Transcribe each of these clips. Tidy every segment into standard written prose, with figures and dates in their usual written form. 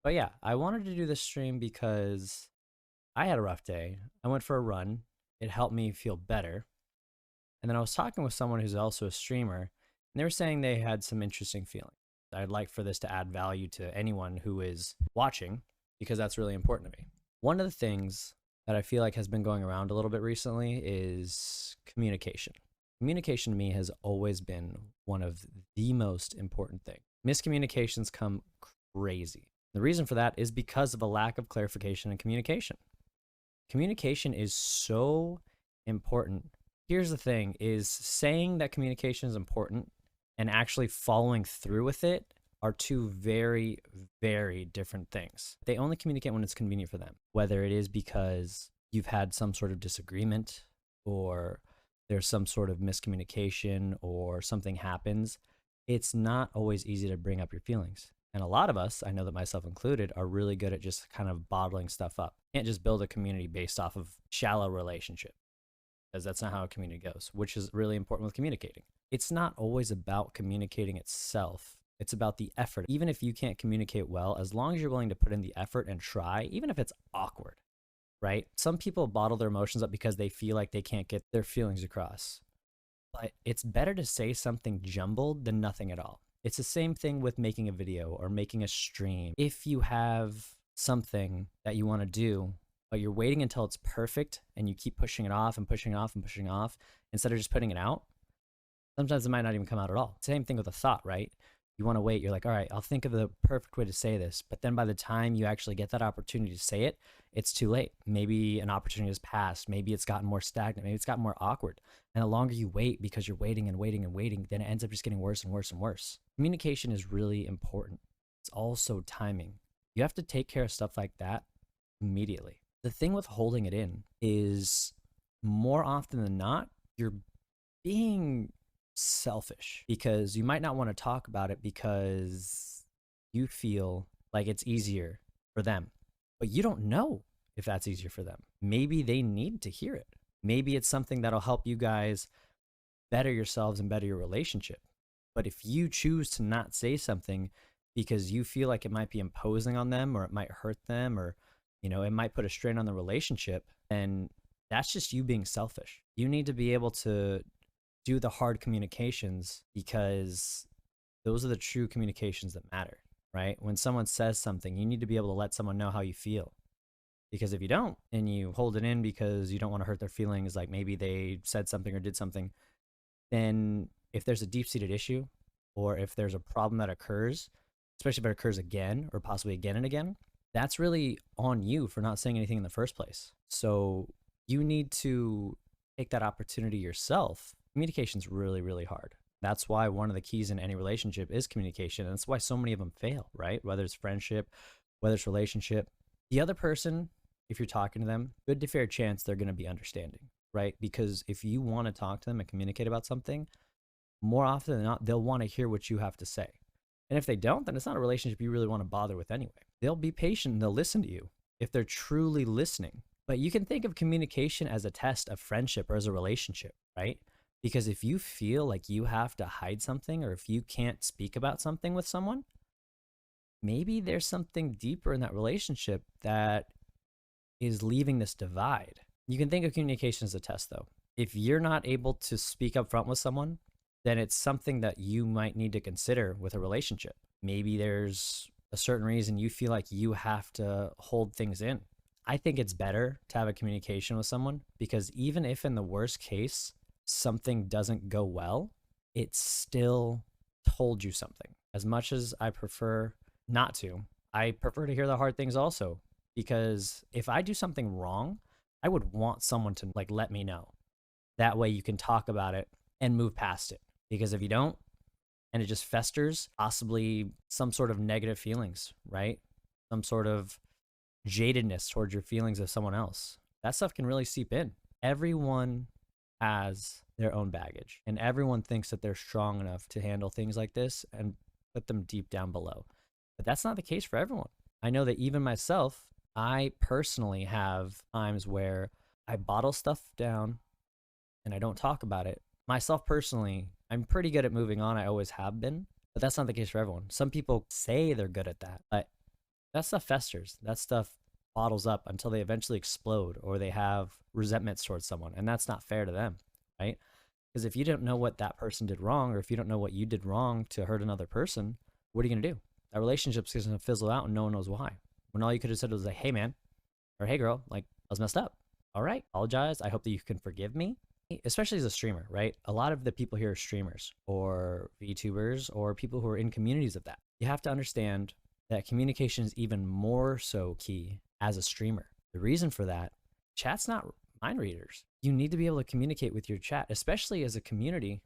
But yeah, I wanted to do this stream because I had a rough day. I went for a run. It helped me feel better. And then I was talking with someone who's also a streamer, and they were saying they had some interesting feelings. I'd like for this to add value to anyone who is watching because that's really important to me. One of the things that I feel like has been going around a little bit recently is communication. Communication to me has always been one of the most important things. Miscommunications come crazy. The reason for that is because of a lack of clarification and communication. Communication is so important. Here's the thing is saying that communication is important and actually following through with it are two very, very different things. They only communicate when it's convenient for them, whether it is because you've had some sort of disagreement or there's some sort of miscommunication or something happens. It's not always easy to bring up your feelings. And a lot of us, I know that myself included, are really good at just kind of bottling stuff up. You can't just build a community based off of shallow relationship because that's not how a community goes, which is really important with communicating. It's not always about communicating itself. It's about the effort. Even if you can't communicate well, as long as you're willing to put in the effort and try, even if it's awkward, right? Some people bottle their emotions up because they feel like they can't get their feelings across. But it's better to say something jumbled than nothing at all. It's the same thing with making a video or making a stream. If you have something that you want to do, but you're waiting until it's perfect and you keep pushing it off and pushing it off and pushing it off instead of just putting it out, sometimes it might not even come out at all. Same thing with a thought, right? You want to wait. You're like, all right, I'll think of the perfect way to say this. But then by the time you actually get that opportunity to say it, it's too late. Maybe an opportunity has passed. Maybe it's gotten more stagnant. Maybe it's gotten more awkward. And the longer you wait because you're waiting and waiting and waiting, then it ends up just getting worse and worse and worse. Communication is really important. It's also timing. You have to take care of stuff like that immediately. The thing with holding it in is more often than not, you're being selfish because you might not want to talk about it because you feel like it's easier for them, but you don't know if that's easier for them. Maybe they need to hear it. Maybe it's something that'll help you guys better yourselves and better your relationship. But if you choose to not say something because you feel like it might be imposing on them or it might hurt them or it might put a strain on the relationship, then that's just you being selfish. You need to be able to do the hard communications because those are the true communications that matter, right? When someone says something, you need to be able to let someone know how you feel. Because if you don't and you hold it in because you don't want to hurt their feelings, like maybe they said something or did something, then if there's a deep seated issue or if there's a problem that occurs, especially if it occurs again or possibly again and again, that's really on you for not saying anything in the first place. So you need to take that opportunity yourself. Communication's really, really hard. That's why one of the keys in any relationship is communication. And that's why so many of them fail, right? Whether it's friendship, whether it's relationship. The other person, if you're talking to them, good to fair chance they're going to be understanding, right? Because if you want to talk to them and communicate about something, more often than not, they'll want to hear what you have to say. And if they don't, then it's not a relationship you really want to bother with anyway. They'll be patient and they'll listen to you if they're truly listening. But you can think of communication as a test of friendship or as a relationship, right? Because if you feel like you have to hide something or if you can't speak about something with someone, maybe there's something deeper in that relationship that is leaving this divide. You can think of communication as a test though. If you're not able to speak up front with someone, then it's something that you might need to consider with a relationship. Maybe there's a certain reason you feel like you have to hold things in. I think it's better to have a communication with someone because even if in the worst case something doesn't go well, it still told you something. As much as I prefer not to, I prefer to hear the hard things also because if I do something wrong, I would want someone to like let me know. That way you can talk about it and move past it. Because if you don't, and it just festers, possibly some sort of negative feelings, right? Some sort of jadedness towards your feelings of someone else. That stuff can really seep in. Everyone has their own baggage, and everyone thinks that they're strong enough to handle things like this and put them deep down below. But that's not the case for everyone. I know that even myself, I personally have times where I bottle stuff down and I don't talk about it. Myself personally, I'm pretty good at moving on. I always have been, but that's not the case for everyone. Some people say they're good at that, but that stuff festers. That stuff bottles up until they eventually explode or they have resentments towards someone. And that's not fair to them, right? Because if you don't know what that person did wrong, or if you don't know what you did wrong to hurt another person, what are you going to do? That relationship's going to fizzle out and no one knows why. When all you could have said was like, hey, man, or hey, girl, like, I was messed up. All right, apologize. I hope that you can forgive me. Especially as a streamer, right? A lot of the people here are streamers or VTubers or people who are in communities of that. You have to understand that communication is even more so key as a streamer. The reason for that, chat's not mind readers. You need to be able to communicate with your chat, especially as a community,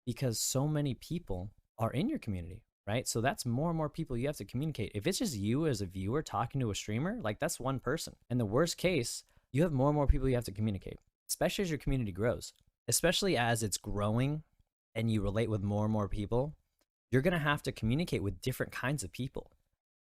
because so many people are in your community, right? So that's more and more people you have to communicate. If it's just you as a viewer talking to a streamer, like that's one person. In the worst case, you have more and more people you have to communicate, especially as your community grows, especially as it's growing and you relate with more and more people, you're going to have to communicate with different kinds of people.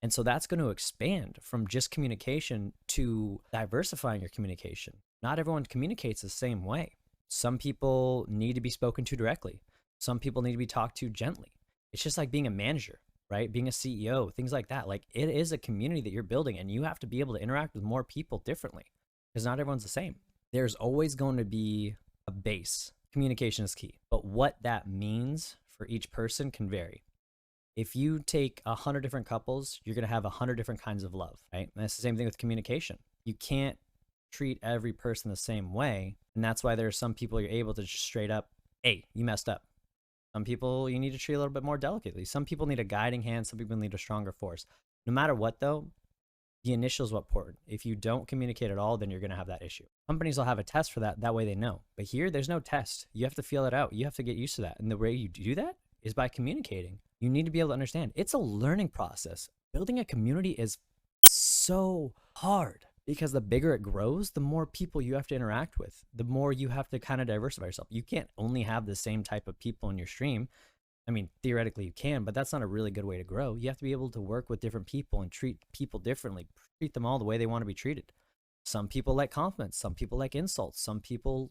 And so that's going to expand from just communication to diversifying your communication. Not everyone communicates the same way. Some people need to be spoken to directly. Some people need to be talked to gently. It's just like being a manager, right? Being a CEO, things like that. Like it is a community that you're building and you have to be able to interact with more people differently because not everyone's the same. There's always going to be a base. Communication is key, but what that means for each person can vary. If you take 100 different couples, you're going to have 100 different kinds of love, right? And that's the same thing with communication. You can't treat every person the same way. And that's why there are some people you're able to just straight up, hey, you messed up. Some people you need to treat a little bit more delicately. Some people need a guiding hand. Some people need a stronger force. No matter what, though, the initial is what's important. If you don't communicate at all, then you're going to have that issue. Companies will have a test for that. That way they know. But here, there's no test. You have to feel it out. You have to get used to that. And the way you do that is by communicating. You need to be able to understand. It's a learning process. Building a community is so hard because the bigger it grows, the more people you have to interact with, the more you have to kind of diversify yourself. You can't only have the same type of people in your stream. I mean, theoretically you can, but that's not a really good way to grow. You have to be able to work with different people and treat people differently, treat them all the way they want to be treated. Some people like compliments, some people like insults, some people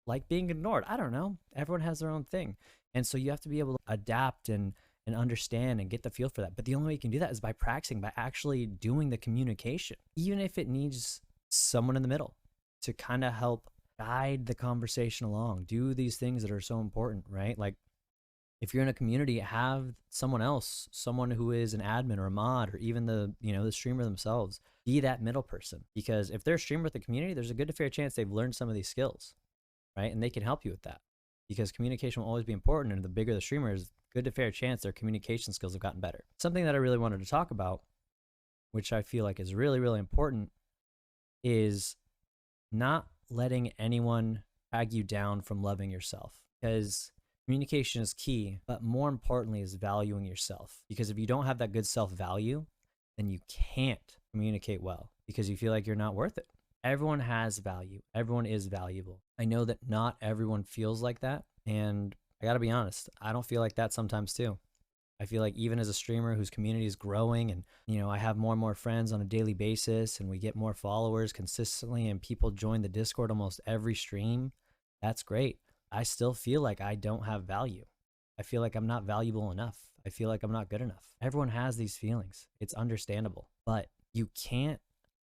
like being ignored. I don't know. Everyone has their own thing. And so you have to be able to adapt and understand and get the feel for that. But the only way you can do that is by practicing, by actually doing the communication, even if it needs someone in the middle to kind of help guide the conversation along, do these things that are so important, right? Like if you're in a community, have someone else, someone who is an admin or a mod or even the, the streamer themselves, be that middle person. Because if they're a streamer with the community, there's a good to fair chance they've learned some of these skills, right? And they can help you with that because communication will always be important. And the bigger the streamer is, good to fair chance their communication skills have gotten better. Something that I really wanted to talk about, which I feel like is really, really important, is not letting anyone drag you down from loving yourself. Because communication is key, but more importantly is valuing yourself. Because if you don't have that good self-value, then you can't communicate well because you feel like you're not worth it. Everyone has value. Everyone is valuable. I know that not everyone feels like that. And I gotta be honest, I don't feel like that sometimes too. I feel like even as a streamer whose community is growing and, I have more and more friends on a daily basis and we get more followers consistently and people join the Discord almost every stream, that's great. I still feel like I don't have value. I feel like I'm not valuable enough. I feel like I'm not good enough. Everyone has these feelings. It's understandable, but you can't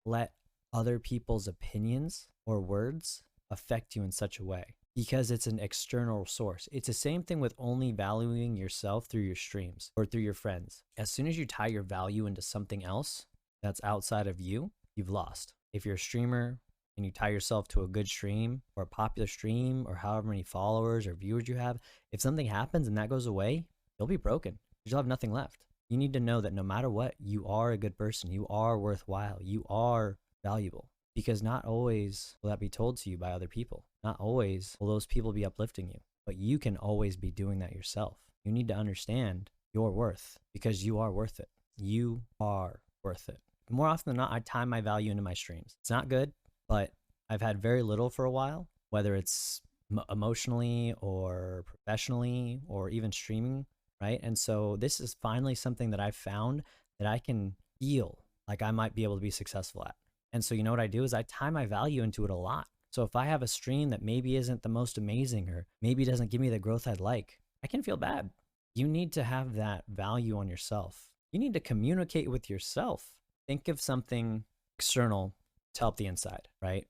let other people's opinions or words affect you in such a way because it's an external source. It's the same thing with only valuing yourself through your streams or through your friends. As soon as you tie your value into something else that's outside of you, you've lost. If you're a streamer and you tie yourself to a good stream or a popular stream or however many followers or viewers you have, if something happens and that goes away, you'll be broken. You'll have nothing left. You need to know that no matter what, you are a good person. You are worthwhile. You are valuable. Because not always will that be told to you by other people. Not always will those people be uplifting you, but you can always be doing that yourself. You need to understand your worth because you are worth it. You are worth it. More often than not, I tie my value into my streams. It's not good, but I've had very little for a while, whether it's emotionally or professionally or even streaming, right? And so this is finally something that I've found that I can feel like I might be able to be successful at. And so you know what I do is I tie my value into it a lot. So if I have a stream that maybe isn't the most amazing or maybe doesn't give me the growth I'd like, I can feel bad. You need to have that value on yourself. You need to communicate with yourself Think of something external to help the inside, right?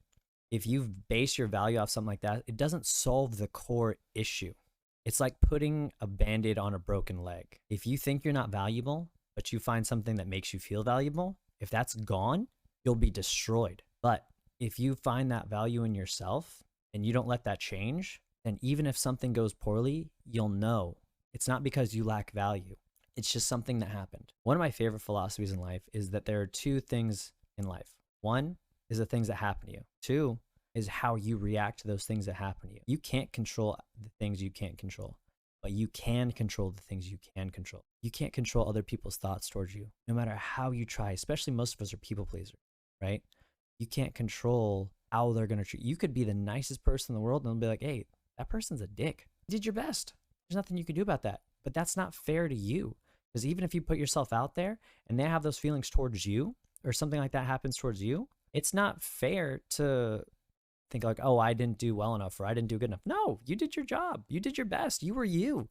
If you base your value off something like that, it doesn't solve the core issue. It's like putting a band-aid on a broken leg. If you think you're not valuable, but you find something that makes you feel valuable, if that's gone, you'll be destroyed. But if you find that value in yourself and you don't let that change, then even if something goes poorly, you'll know it's not because you lack value. It's just something that happened. One of my favorite philosophies in life is that there are two things in life. One is the things that happen to you. Two is how you react to those things that happen to you. You can't control the things you can't control, but you can control the things you can control. You can't control other people's thoughts towards you, no matter how you try, especially most of us are people pleasers, right? You can't control how they're going to treat you. You could be the nicest person in the world and they'll be like, hey, that person's a dick. You did your best. There's nothing you can do about that. But that's not fair to you. Because even if you put yourself out there and they have those feelings towards you or something like that happens towards you, it's not fair to think like, oh, I didn't do well enough or I didn't do good enough. No, you did your job. You did your best. You were you.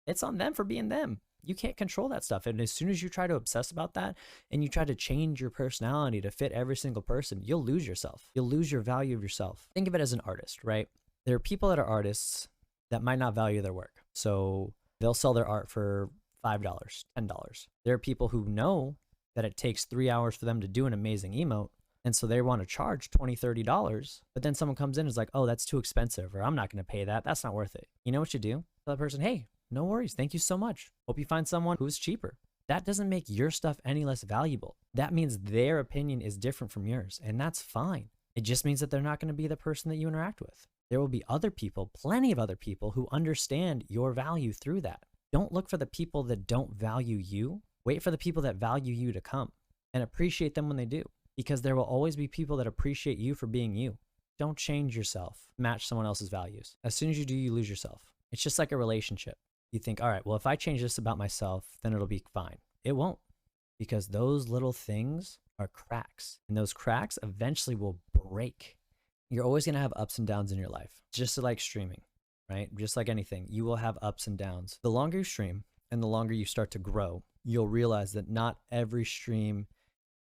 It's on them for being them. You can't control that stuff. And as soon as you try to obsess about that and you try to change your personality to fit every single person, you'll lose yourself. You'll lose your value of yourself. Think of it as an artist, right? There are people that are artists that might not value their work. So they'll sell their art for $5, $10. There are people who know that it takes 3 hours for them to do an amazing emote. And so they want to charge $20, $30, but then someone comes in and is like, oh, that's too expensive, or I'm not going to pay that. That's not worth it. You know what you do? Tell that person, hey, no worries. Thank you so much. Hope you find someone who's cheaper. That doesn't make your stuff any less valuable. That means their opinion is different from yours, and that's fine. It just means that they're not going to be the person that you interact with. There will be other people, plenty of other people, who understand your value through that. Don't look for the people that don't value you. Wait for the people that value you to come and appreciate them when they do, because there will always be people that appreciate you for being you. Don't change yourself, match someone else's values. As soon as you do, you lose yourself. It's just like a relationship. You think, all right, well, if I change this about myself, then it'll be fine. It won't, because those little things are cracks, and those cracks eventually will break. You're always going to have ups and downs in your life, just like streaming, right? Just like anything, you will have ups and downs. The longer you stream and the longer you start to grow, you'll realize that not every stream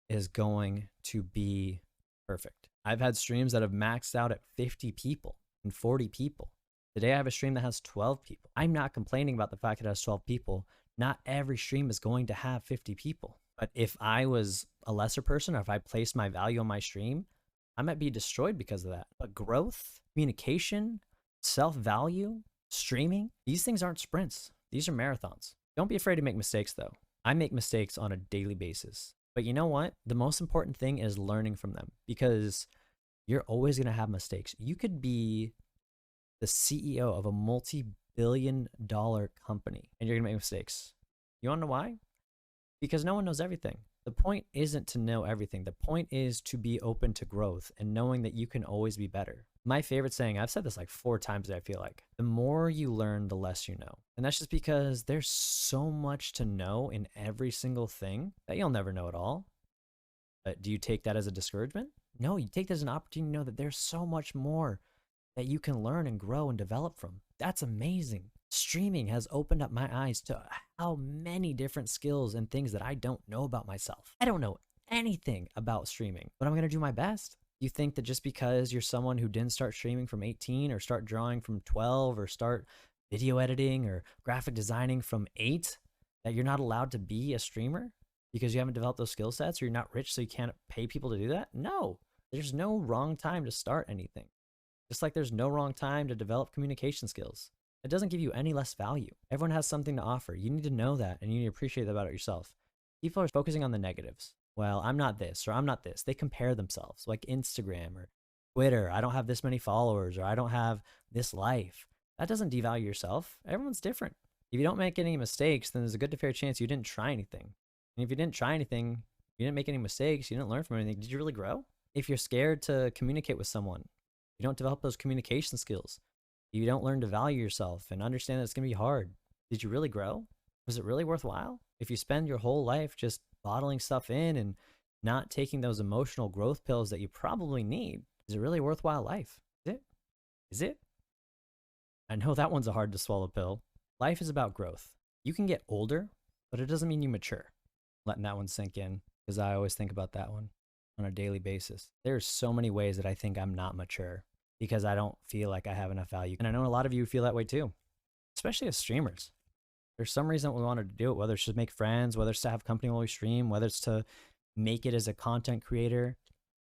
is going to be perfect. I've had streams that have maxed out at 50 people and 40 people. Today I have a stream that has 12 people. I'm not complaining about the fact that it has 12 people. Not every stream is going to have 50 people. But if I was a lesser person, or if I placed my value on my stream, I might be destroyed because of that. But growth, communication, self-value, streaming, these things aren't sprints. These are marathons. Don't be afraid to make mistakes though. I make mistakes on a daily basis. But you know what? The most important thing is learning from them, because you're always going to have mistakes. You could be the CEO of a multi-billion-dollar company and you're going to make mistakes. You want to know why? Because no one knows everything. The point isn't to know everything. The point is to be open to growth and knowing that you can always be better. My favorite saying, I've said this like 4 times, I feel like, the more you learn, the less you know. And that's just because there's so much to know in every single thing that you'll never know it all. But do you take that as a discouragement? No, you take that as an opportunity to know that there's so much more that you can learn and grow and develop from. That's amazing. Streaming has opened up my eyes to how many different skills and things that I don't know about myself. I don't know anything about streaming, but I'm going to do my best. You think that just because you're someone who didn't start streaming from 18 or start drawing from 12 or start video editing or graphic designing from 8, that you're not allowed to be a streamer because you haven't developed those skill sets, or you're not rich so you can't pay people to do that? No, there's no wrong time to start anything. Just like there's no wrong time to develop communication skills. It doesn't give you any less value. Everyone has something to offer. You need to know that, and you need to appreciate that about yourself. People are focusing on the negatives. Well, I'm not this, or I'm not this. They compare themselves, like Instagram or Twitter. I don't have this many followers, or I don't have this life. That doesn't devalue yourself. Everyone's different. If you don't make any mistakes, then there's a good to fair chance you didn't try anything. And if you didn't try anything, you didn't make any mistakes, you didn't learn from anything, did you really grow? If you're scared to communicate with someone, you don't develop those communication skills, you don't learn to value yourself and understand that it's going to be hard, did you really grow? Was it really worthwhile? If you spend your whole life just bottling stuff in and not taking those emotional growth pills that you probably need, is it really a worthwhile life? Is it? Is it? I know that one's a hard to swallow pill. Life is about growth. You can get older, but it doesn't mean you mature. Letting that one sink in. because I always think about that one on a daily basis. There's so many ways that I think I'm not mature because I don't feel like I have enough value. And I know a lot of you feel that way too, especially as streamers. There's some reason we wanted to do it, whether it's to make friends, whether it's to have company while we stream, whether it's to make it as a content creator.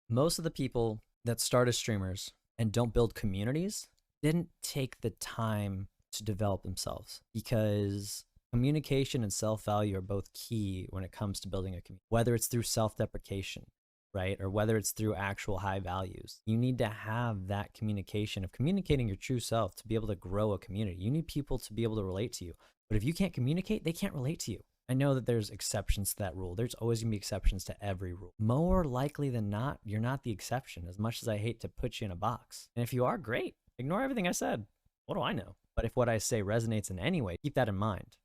Most of the people that start as streamers and don't build communities didn't take the time to develop themselves, because communication and self-value are both key when it comes to building a community, whether it's through self-deprecation, right? Or whether it's through actual high values. You need to have that communication of communicating your true self to be able to grow a community. You need people to be able to relate to you. But if you can't communicate, they can't relate to you. I know that there's exceptions to that rule. There's always gonna be exceptions to every rule. More likely than not, you're not the exception, as much as I hate to put you in a box. And if you are, great. Ignore everything I said. What do I know? But if what I say resonates in any way, keep that in mind.